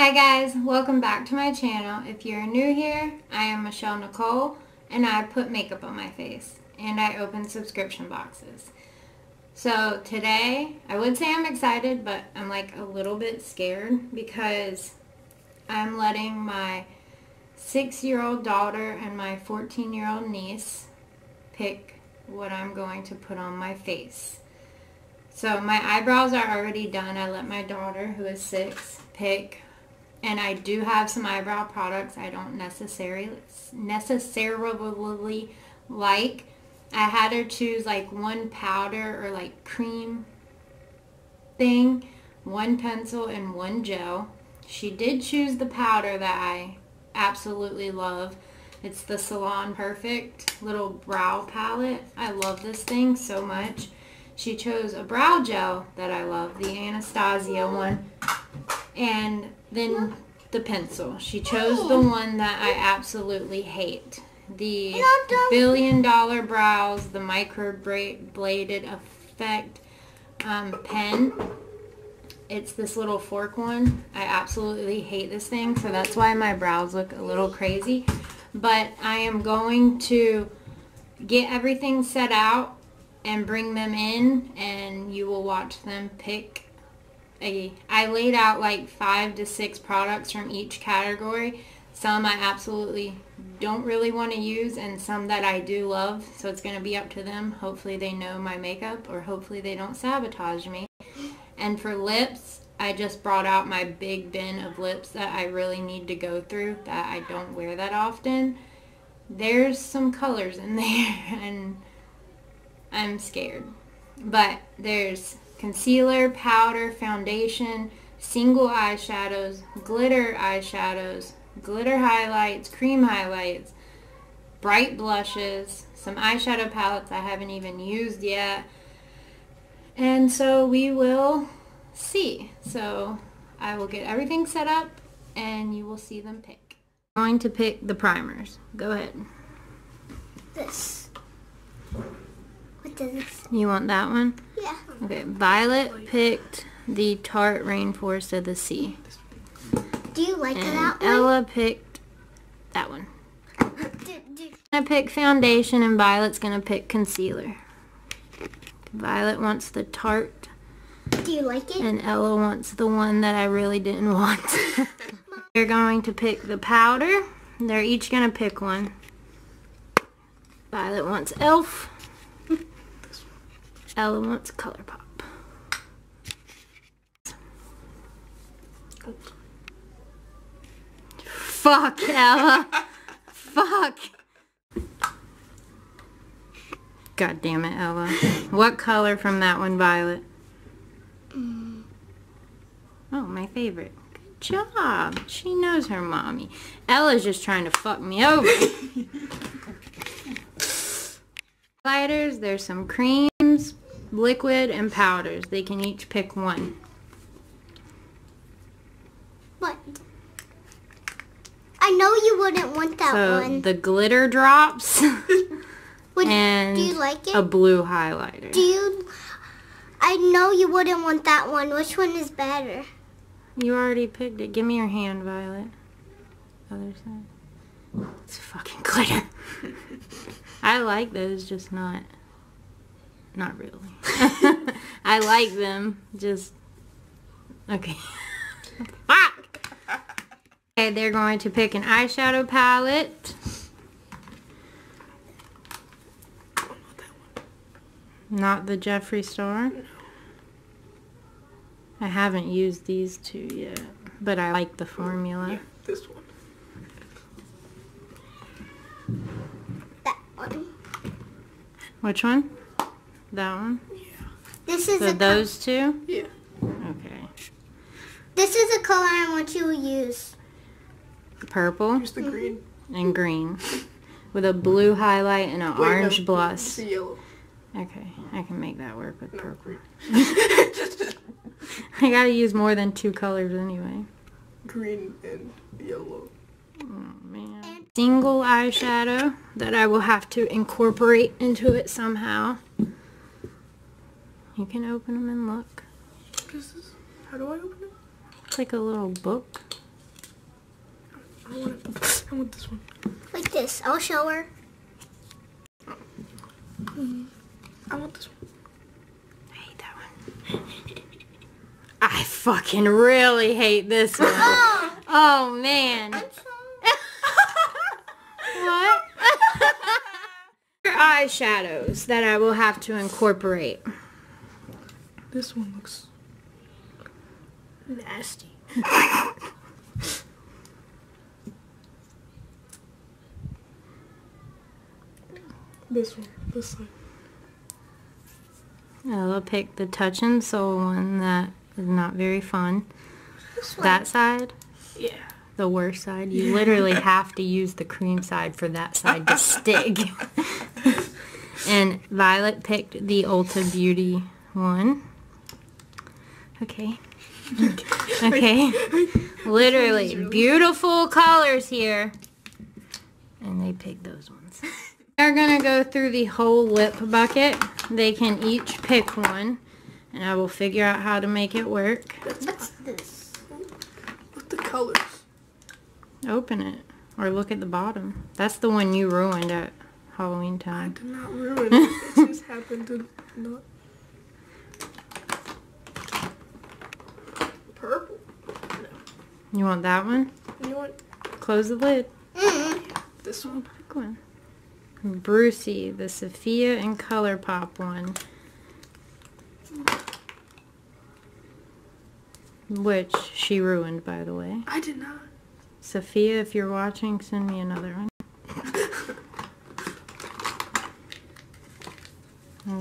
Hi guys, welcome back to my channel. If you're new here, I am Michelle Nicole and I put makeup on my face and I open subscription boxes. So today, I would say I'm excited, but I'm like a little bit scared because I'm letting my 6-year-old daughter and my 14-year-old niece pick what I'm going to put on my face. So my eyebrows are already done. I let my daughter, who is 6, pick. And I do have some eyebrow products I don't necessarily like. I had her choose like one powder or like cream thing, one pencil, and one gel. She did choose the powder that I absolutely love. It's the Salon Perfect little brow palette. I love this thing so much. She chose a brow gel that I love, the Anastasia one. And then the pencil. She chose the one that I absolutely hate. The $1 Billion Brows, the micro-bladed effect pen. It's this little fork one. I absolutely hate this thing, so that's why my brows look a little crazy. But I am going to get everything set out and bring them in, and you will watch them pick. I laid out like 5 to 6 products from each category. Some I absolutely don't really want to use and some that I do love. So it's going to be up to them. Hopefully they know my makeup or hopefully they don't sabotage me. And for lips, I just brought out my big bin of lips that I really need to go through that I don't wear that often. There's some colors in there and I'm scared. But there's concealer, powder, foundation, single eyeshadows, glitter highlights, cream highlights, bright blushes, some eyeshadow palettes I haven't even used yet. And so we will see. So I will get everything set up and you will see them pick. I'm going to pick the primers. Go ahead. This. What does this? You want that one? Yeah. Okay, Violet picked the Tarte Rainforest of the Sea. Do you like and that one? Ella picked that one. I picked foundation and Violet's going to pick concealer. Violet wants the Tarte. Do you like it? And Ella wants the one that I really didn't want. They're going to pick the powder. They're each going to pick one. Violet wants e.l.f. Ella wants ColourPop. Fuck, Ella. Fuck. God damn it, Ella. What color from that one, Violet? Oh, my favorite. Good job. She knows her mommy. Ella's just trying to fuck me over. Highlighters, there's some creams, liquid, and powders. They can each pick one. What? I know you wouldn't want that one. So the glitter drops and do you like it? A blue highlighter. I know you wouldn't want that one. Which one is better? You already picked it. Give me your hand, Violet. Other side. It's fucking glitter. I like those, just not really. I like them, just, okay. Fuck! Okay, they're going to pick an eyeshadow palette. Not the Jeffree Star. I haven't used these two yet, but I like the formula. Yeah, this one. That one. Which one? That one? Yeah. This is So those two? Yeah. Okay. This is a color I want you to use. Purple Here's the green. and green. With a blue highlight and an orange no, blush. it's the yellow. Okay, I can make that work with purple. Green. I gotta use more than 2 colors anyway. Green and yellow. Oh man. Single eyeshadow that I will have to incorporate into it somehow. You can open them and look. What is this? How do I open it? It's like a little book. I want this one. Like this. I'll show her. I want this one. I hate that one. I fucking really hate this one. Oh, man. What? Eyeshadows that I will have to incorporate. This one looks nasty. This one, this side. I'll pick the Touch and Soul one that is not very fun. This one. That side, Yeah. the worst side. You literally have to use the cream side for that side to stick. And Violet picked the Ulta Beauty one. Okay. Okay. Literally beautiful colors here. And they picked those ones. They're gonna go through the whole lip bucket. They can each pick one. And I will figure out how to make it work. What's this? Look at the colors. Open it. Or look at the bottom. That's the one you ruined at Halloween I time. did not ruin it. It just happened to not. Purple. You want that one? You know what? Close the lid. This one. Pick one. Brucey, the Sophia and ColourPop one. Which she ruined, by the way. I did not. Sophia, if you're watching, send me another one.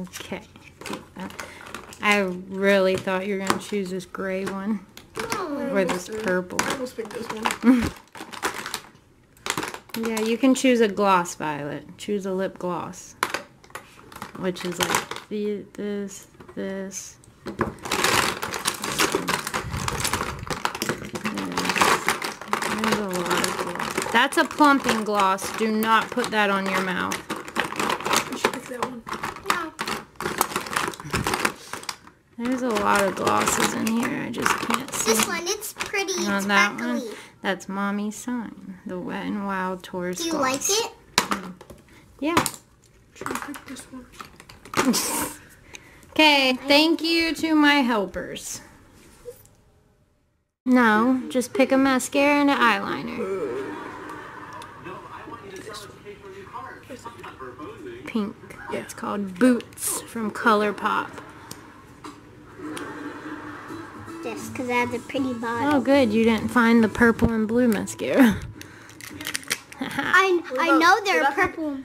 Okay. I really thought you were going to choose this gray one. Or this purple. I almost picked this one. Yeah, you can choose a gloss, Violet. Choose a lip gloss. Which is like this. There's a lot of gloss. That's a plumping gloss. Do not put that on your mouth. You should pick that one. No. There's a lot of glosses in here. I just can't see. This one, it's pretty. You want It's that sparkly. one? That's Mommy's Sign. The Wet n Wild Tourist Do you gloss. like it? Yeah. Try to pick this one. Okay, thank you to my helpers. No, just pick a mascara and an eyeliner. Pink. It's called Boots from ColourPop. Just because it has a pretty Oh, bottle. good. You didn't find the purple and blue mascara. I know they're Did I purple.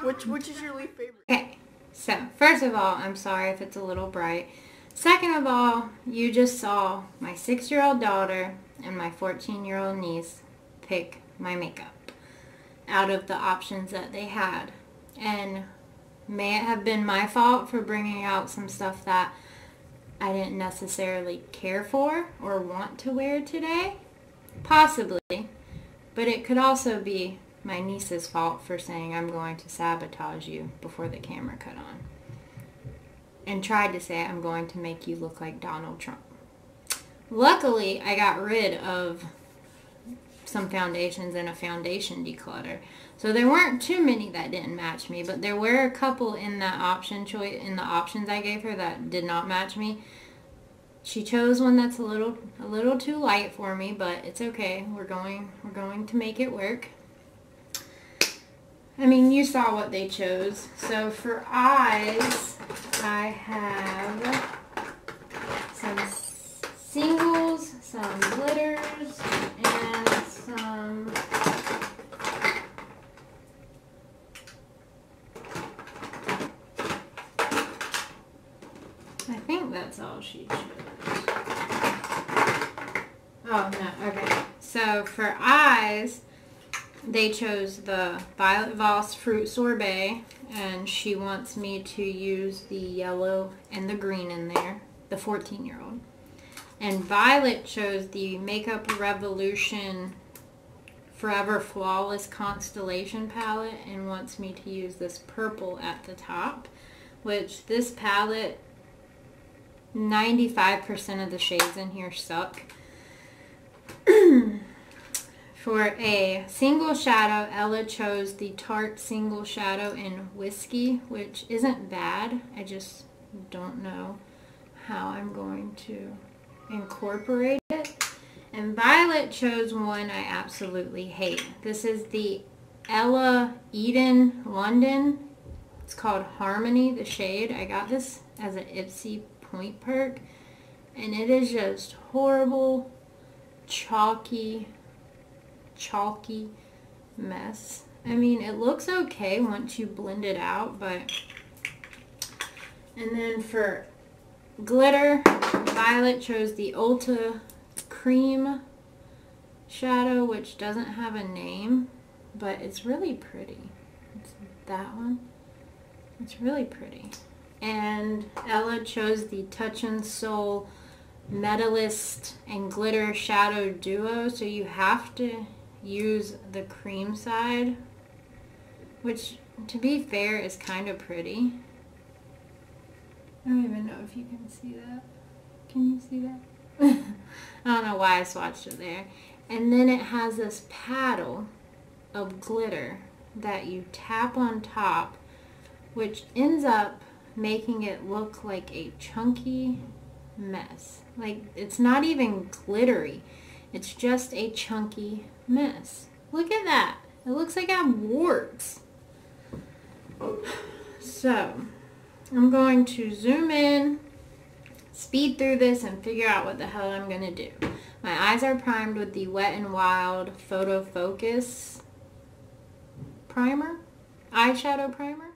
Which is your least favorite? Okay, so first of all, I'm sorry if it's a little bright. Second of all, you just saw my 6-year-old daughter and my 14-year-old niece pick my makeup out of the options that they had. And may it have been my fault for bringing out some stuff that I didn't necessarily care for or want to wear today? Possibly. But it could also be my niece's fault for saying I'm going to sabotage you before the camera cut on. And tried to say I'm going to make you look like Donald Trump. Luckily, I got rid of some foundations and a foundation declutter. So there weren't too many that didn't match me, but there were a couple in that option choice in the options I gave her that did not match me. She chose one that's a little too light for me, but it's okay. We're going to make it work. I mean, you saw what they chose. So for eyes, I have some singles, some glitters, and some I think that's all she chose. Oh, no. Okay. So for eyes, they chose the Violet Voss Fruit Sorbet, and she wants me to use the yellow and the green in there, the 14-year-old. And Violet chose the Makeup Revolution Forever Flawless Constellation palette and wants me to use this purple at the top, which this palette, 95% of the shades in here suck. For a single shadow, Ella chose the Tarte Single Shadow in Whiskey, which isn't bad. I just don't know how I'm going to incorporate it. And Violet chose one I absolutely hate. This is the Ella Eden London. It's called Harmony, the shade. I got this as an Ipsy Point perk. And it is just horrible, chalky mess. I mean, it looks okay once you blend it out, but... And then for glitter, Violet chose the Ulta Cream shadow, which doesn't have a name, but it's really pretty. It's that one. It's really pretty. And Ella chose the Touch and Soul Metalist and Glitter Shadow Duo, so you have to use the cream side, which, to be fair, is kind of pretty. I don't even know if you can see that. Can you see that? I don't know why I swatched it there. And then it has this paddle of glitter that you tap on top, which ends up making it look like a chunky mess. Like, it's not even glittery. It's just a chunky mess. Look at that. It looks like I have warts. So, I'm going to zoom in, speed through this, and figure out what the hell I'm going to do. My eyes are primed with the Wet n Wild Photo Focus primer, eyeshadow primer.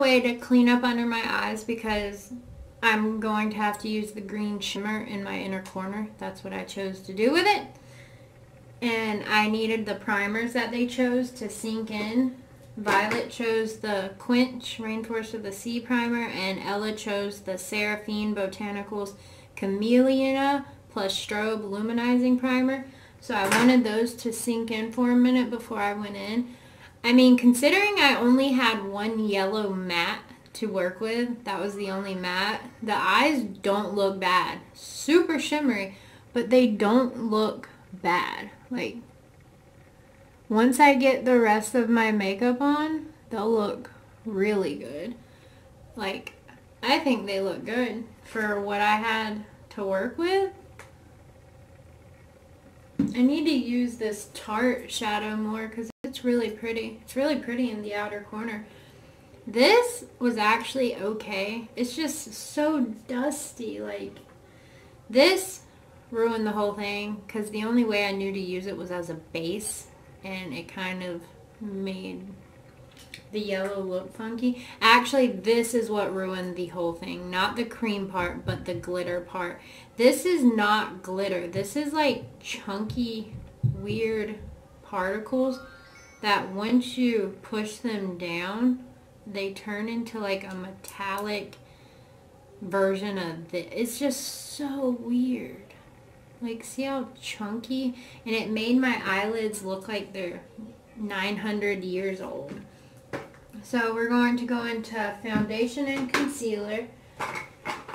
Way to clean up under my eyes because I'm going to have to use the green shimmer in my inner corner. That's what I chose to do with it. And I needed the primers that they chose to sink in. Violet chose the Quench Rainforest of the Sea primer, and Ella chose the Seraphine Botanicals Camellia plus Strobe Luminizing Primer. So I wanted those to sink in for a minute before I went in. I mean, considering I only had one yellow matte to work with, that was the only matte, the eyes don't look bad. Super shimmery, but they don't look bad. Like, once I get the rest of my makeup on, they'll look really good. Like, I think they look good for what I had to work with. I need to use this Tarte shadow more because it's really pretty. It's really pretty in the outer corner. This was actually okay. It's just so dusty. Like, this ruined the whole thing because the only way I knew to use it was as a base, and it kind of made the yellow look funky. Actually, this is what ruined the whole thing. Not the cream part, but the glitter part. This is not glitter. This is like chunky, weird particles that once you push them down, they turn into like a metallic version of this. It's just so weird. Like, see how chunky? And it made my eyelids look like they're 900 years old. So we're going to go into foundation and concealer.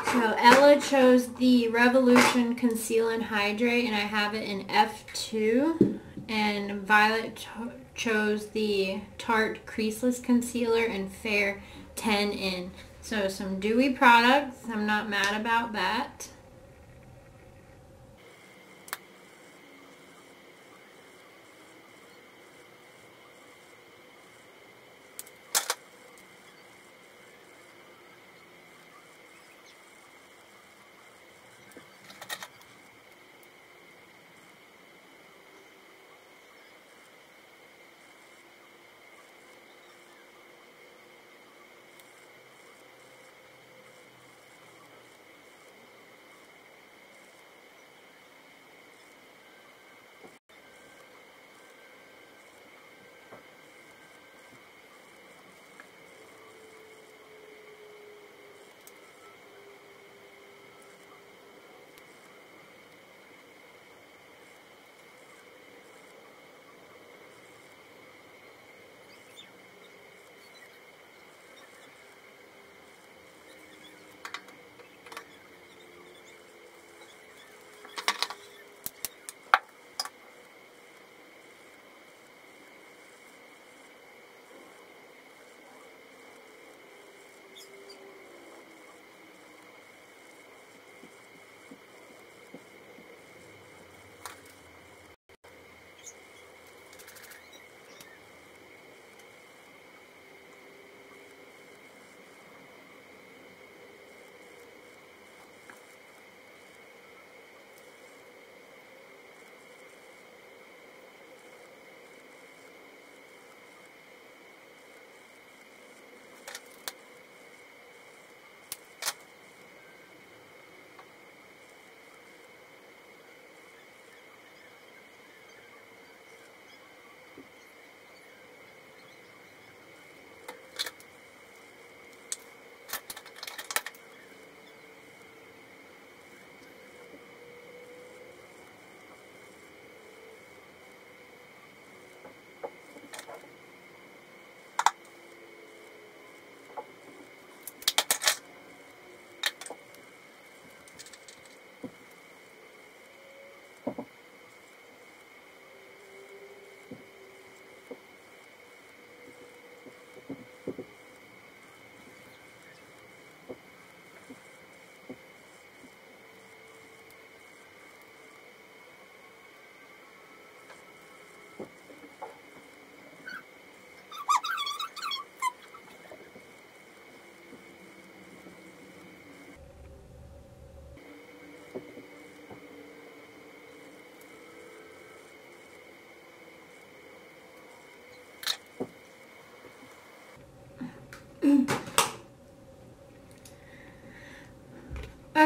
So Ella chose the Revolution Conceal and Hydrate, and I have it in F2. And Violet chose the Tarte Creaseless Concealer in Fair 10 in. So some dewy products. I'm not mad about that.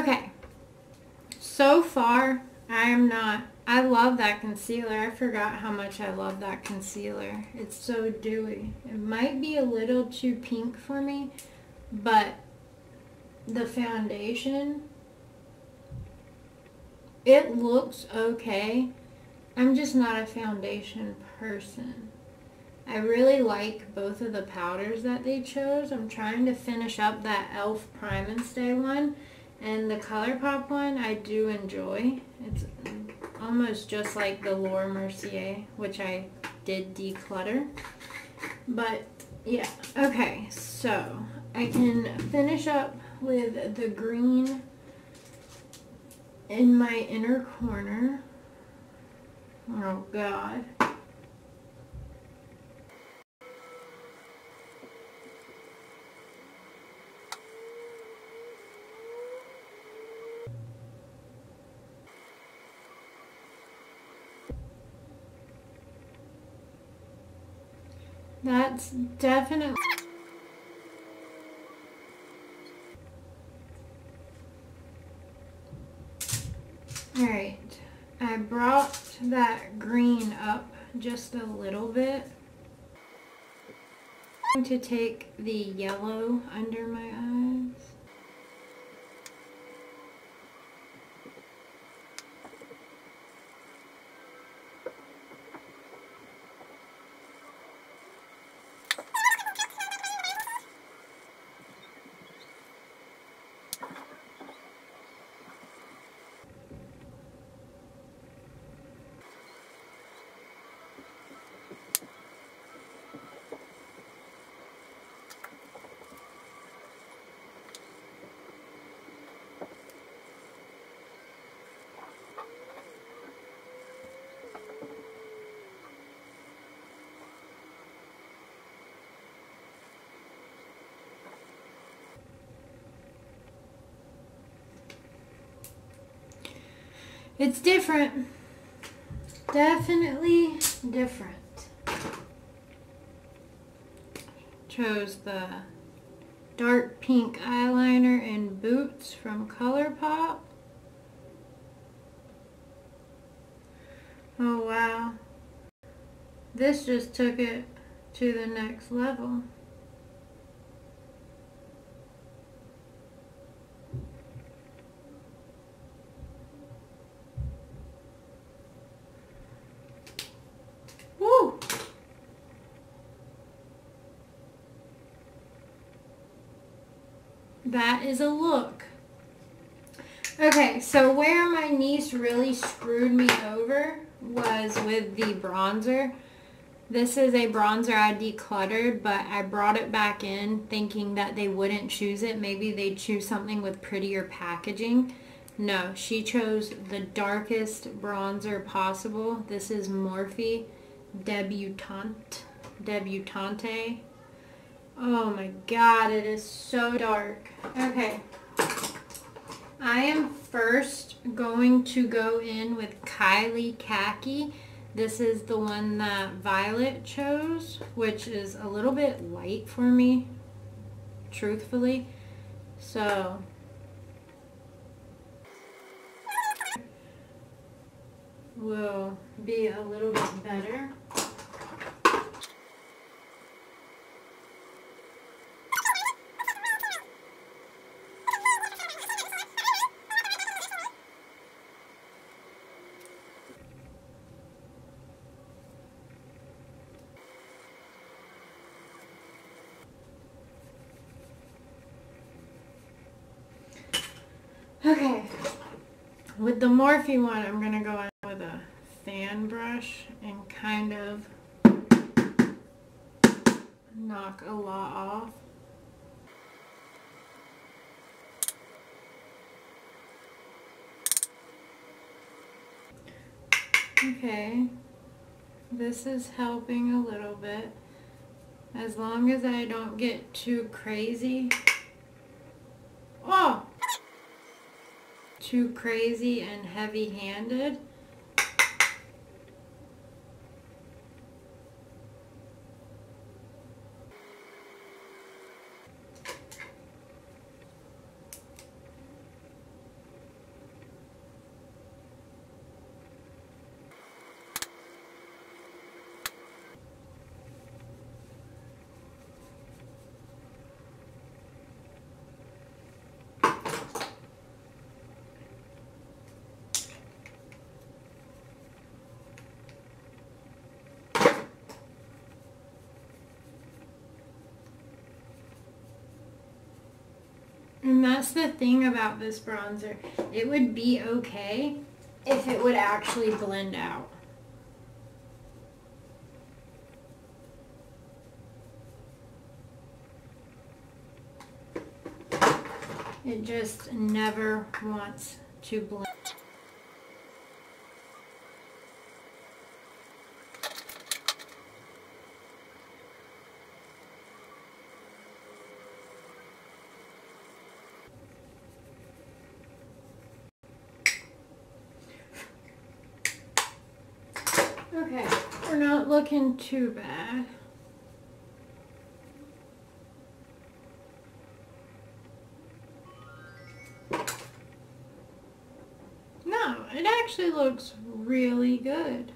Okay. So far, I love that concealer. I forgot how much I love that concealer. It's so dewy. It might be a little too pink for me, but the foundation, it looks okay. I'm just not a foundation person. I really like both of the powders that they chose. I'm trying to finish up that e.l.f. Prime and Stay one. And the ColourPop one I do enjoy. It's almost just like the Laura Mercier, which I did declutter. But yeah, okay, so I can finish up with the green in my inner corner. Oh God. That's definitely... Alright, I brought that green up just a little bit. I'm going to take the yellow under my eyes. It's different. Definitely different. Chose the dark pink eyeliner in Boots from ColourPop. Oh wow. This just took it to the next level. Woo! That is a look. Okay, so where my niece really screwed me over was with the bronzer. This is a bronzer I decluttered, but I brought it back in thinking that they wouldn't choose it. Maybe they'd choose something with prettier packaging. No, she chose the darkest bronzer possible. This is Morphe Debutante. Oh my God, it is so dark. Okay. I am first going to go in with Kylie Khaki. This is the one that Violet chose, which is a little bit light for me, truthfully. So, will be a little bit better. Okay, with the Morphe one, I'm going to go in with a fan brush and kind of knock a lot off. Okay, this is helping a little bit. As long as I don't get too crazy. Oh! Too crazy and heavy-handed. And that's the thing about this bronzer. It would be okay if it would actually blend out. It just never wants to blend. Okay, we're not looking too bad. No, it actually looks really good.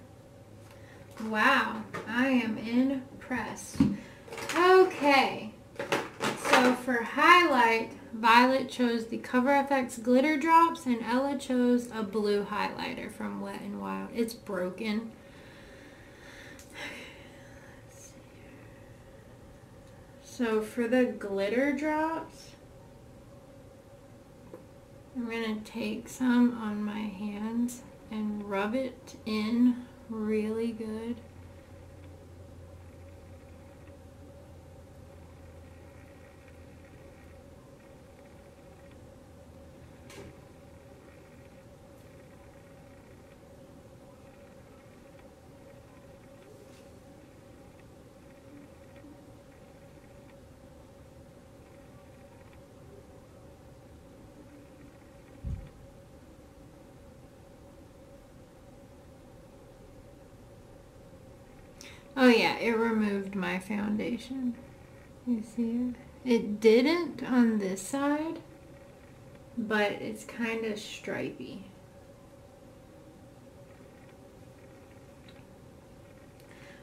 Wow, I am impressed. Okay, so for highlight, Violet chose the Cover FX glitter drops and Ella chose a blue highlighter from Wet n Wild. It's broken. So for the glitter drops, I'm going to take some on my hands and rub it in really good. Oh yeah, it removed my foundation. You see it? It didn't on this side, but it's kind of stripy.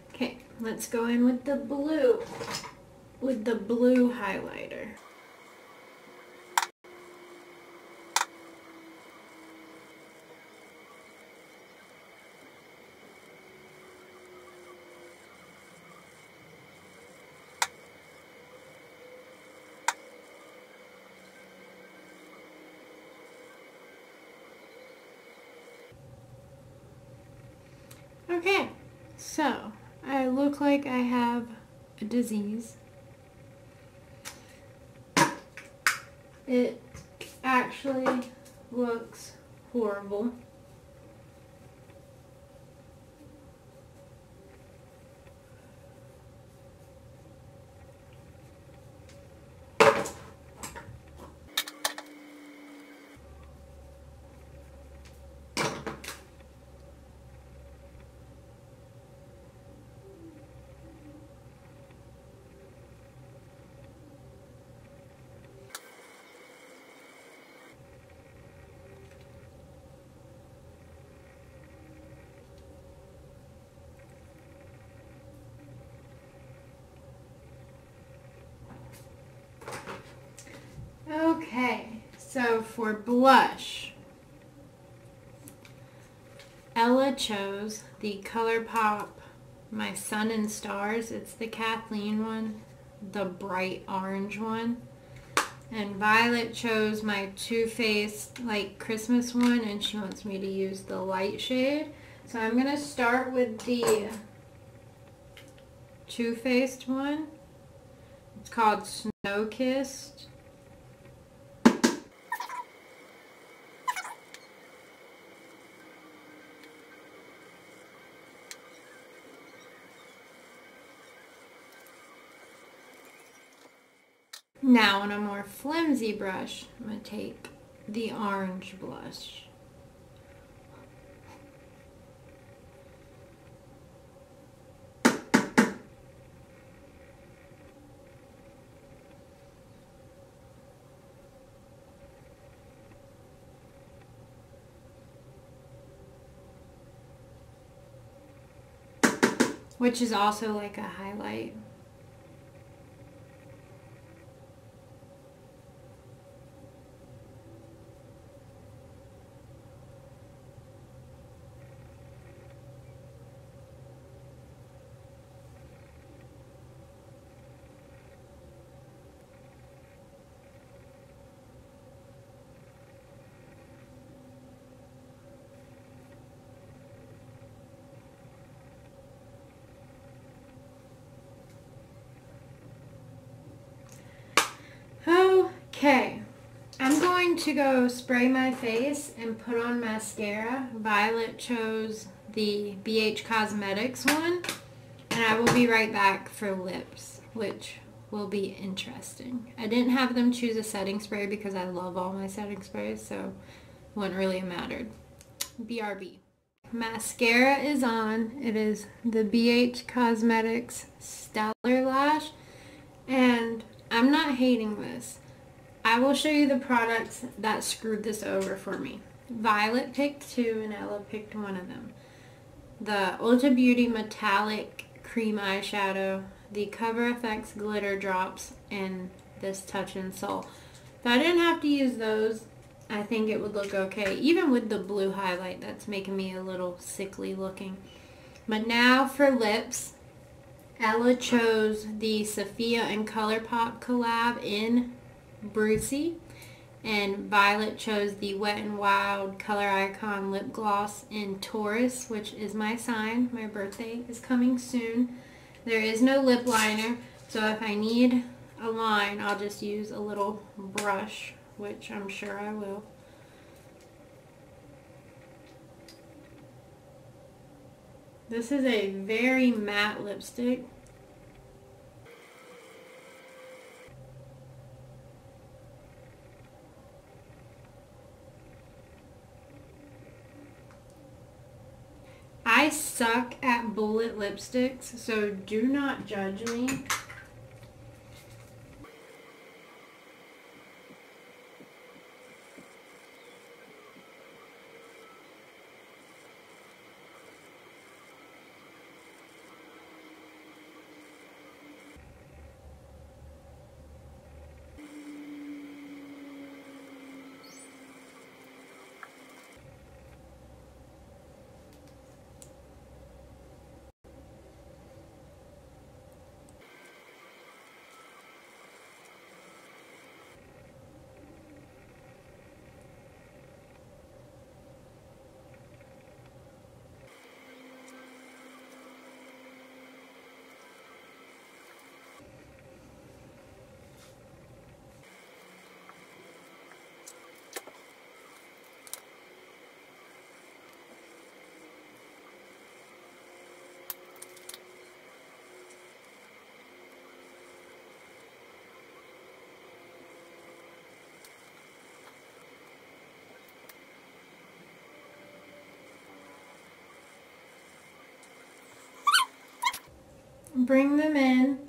Okay, let's go in with the blue highlighter. Okay, so I look like I have a disease. It actually looks horrible. Okay, so for blush, Ella chose the ColourPop My Sun and Stars. It's the Kathleen one, the bright orange one. And Violet chose my Too Faced like Christmas one, and she wants me to use the light shade. So I'm going to start with the Too Faced one. It's called Snow Kissed. Now on a more flimsy brush, I'm going to take the orange blush. Which is also like a highlight. Okay, I'm going to go spray my face and put on mascara. Violet chose the BH Cosmetics one, and I will be right back for lips, which will be interesting. I didn't have them choose a setting spray because I love all my setting sprays, so it wouldn't really have mattered. BRB. Mascara is on. It is the BH Cosmetics Stellar Lash, and I'm not hating this. I will show you the products that screwed this over for me. Violet picked 2 and Ella picked 1 of them. The Ulta Beauty Metallic Cream Eyeshadow, the Cover FX Glitter Drops, and this Touch and Soul. If I didn't have to use those, I think it would look okay. Even with the blue highlight, that's making me a little sickly looking. But now for lips, Ella chose the Sophia and ColourPop collab in Brucey, and Violet chose the Wet n Wild Color Icon lip gloss in Taurus, which is my sign. My birthday is coming soon. There is no lip liner, so if I need a line, I'll just use a little brush, which I'm sure I will. This is a very matte lipstick. I suck at bullet lipsticks, so do not judge me. Bring them in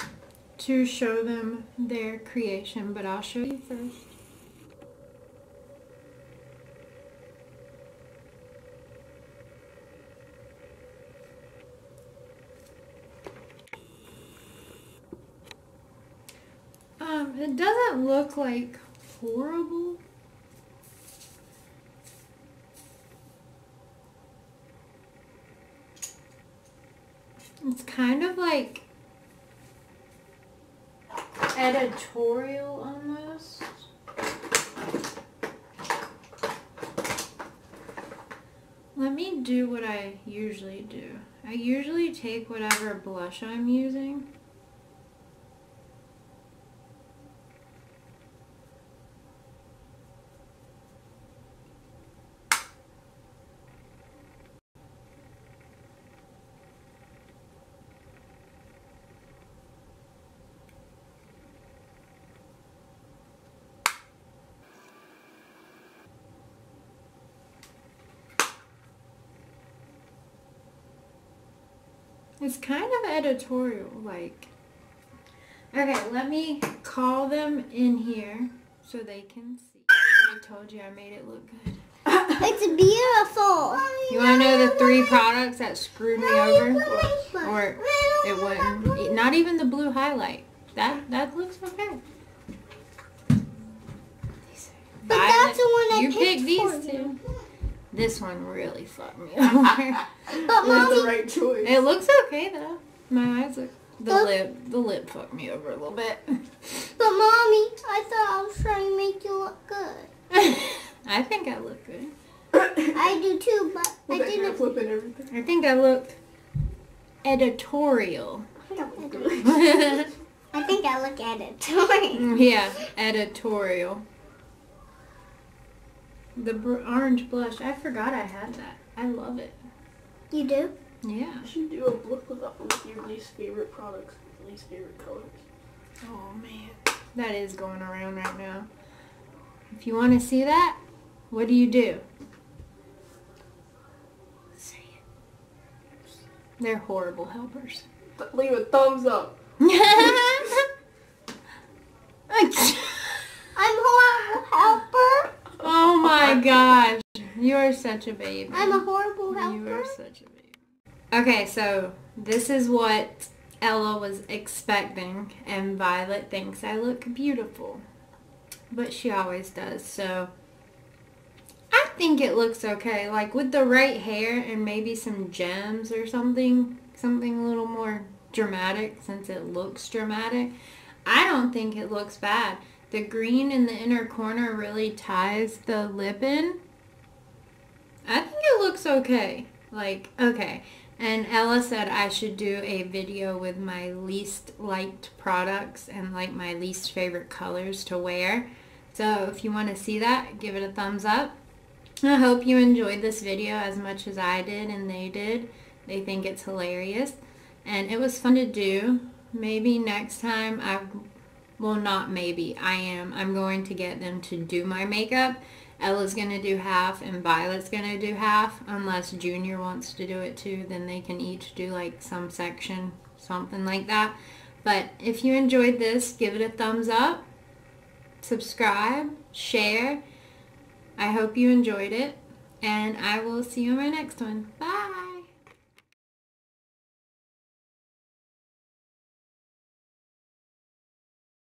to show them their creation, but I'll show you first. It doesn't look like horrible. It's kind of like editorial almost. Let me do what I usually do. I usually take whatever blush I'm using. It's kind of editorial, like. Okay, let me call them in here so they can see. I told you I made it look good. It's beautiful. You want to know the 3 products that screwed me over? Or it wouldn't. Not even the blue highlight. That looks okay. But that's the one I you picked these for 2. you. This one really fucked me over. But That's Mommy, the right choice. It looks okay though. My eyes look. The lip fucked me over a little bit. but Mommy, I thought I was trying to make you look good. I think I look good. I do too, but With I that hair didn't. flip and everything. I think I look editorial. I don't look good. I think I look at it too. Yeah, editorial. The orange blush. I forgot I had that. I love it. You do? Yeah. You should do a book with your least favorite products, least favorite colors. Oh man, that is going around right now. If you want to see that, what do? Say it. They're horrible helpers. Leave a thumbs up. I'm horrible helper. Oh my gosh, you are such a baby. I'm a horrible You helper. are such a baby. Okay, so this is what Ella was expecting, and Violet thinks I look beautiful. But she always does, so I think it looks okay. Like with the right hair and maybe some gems or something a little more dramatic since it looks dramatic. I don't think it looks bad. The green in the inner corner really ties the lip in. I think it looks okay. Like, okay. And Ella said I should do a video with my least liked products and like my least favorite colors to wear. So if you want to see that, give it a thumbs up. I hope you enjoyed this video as much as I did and they did. They think it's hilarious. And it was fun to do. Maybe next time well, not maybe. I'm going to get them to do my makeup. Ella's going to do half and Violet's going to do half. Unless Junior wants to do it too, then they can each do like some section, something like that. But if you enjoyed this, give it a thumbs up, subscribe, share. I hope you enjoyed it, and I will see you in my next one. Bye!